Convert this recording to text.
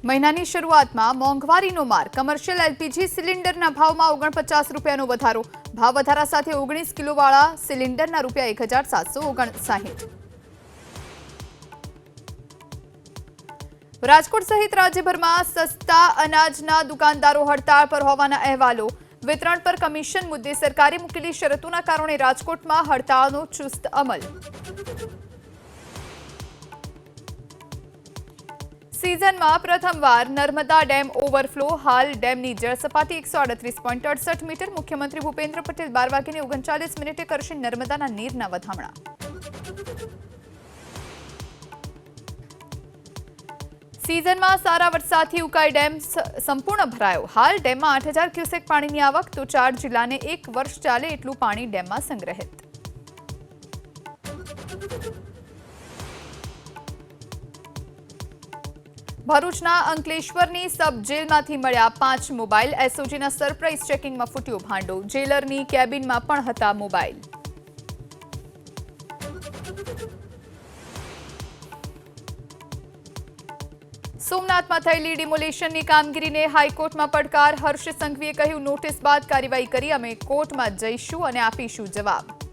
મહિનાની શરૂઆતમાં મોંઘવારીનો માર કમર્શિયલ એલપીજી સિલિન્ડરના ભાવમાં 49 રૂપિયાનો વધારો ભાવ વધારા સાથે 19 કિલોવાળા સિલિન્ડરના રૂપિયા 1759 રાજકોટ સહિત રાજ્યભરમાં સસ્તા અનાજના દુકાનદારો હડતાળ પર હોવાના અહેવાલો વિતરણ પર કમિશન મુદ્દે સરકારે મૂકેલી શરતોના કારણે રાજકોટમાં હડતાળનો ચુસ્ત અમલ सीजનમાં प्रथमवार नर्मदा डेम ओवरफ्लो हाल डेमनी जलसपाटी 138.68 मीटर मुख्यमंत्री भूपेन्द्र पटेल 12:39 करशे नर्मदाना नीરના વધામણા सीजનમાં सारा वरसादથી ઉકાઈ ડેમ સંપૂર્ણ ભરાયો હાલ ડેમમાં 8000 ક્યુસેક પાણીની આવક તો 4 જિલ્લાને 1 વર્ષ ચાલે એટલું પાણી ડેમમાં સંગ્રહિત ભરૂચના અંકલેશ્વરની સબ જેલમાંથી મળ્યા 5 મોબાઈલ એસઓજીના સરપ્રાઇઝ ચેકિંગમાં ફૂટ્યો ભાંડો જેલરની કેબિનમાં પણ હતા મોબાઈલ સોમનાથમાં થયેલી ડિમોલેશનની કામગીરીને હાઈકોર્ટમાં પડકાર હર્ષ સંઘવીએ કહ્યું નોટિસ બાદ કાર્યવાહી કરી અમે કોર્ટમાં જઈશું અને આપીશું જવાબ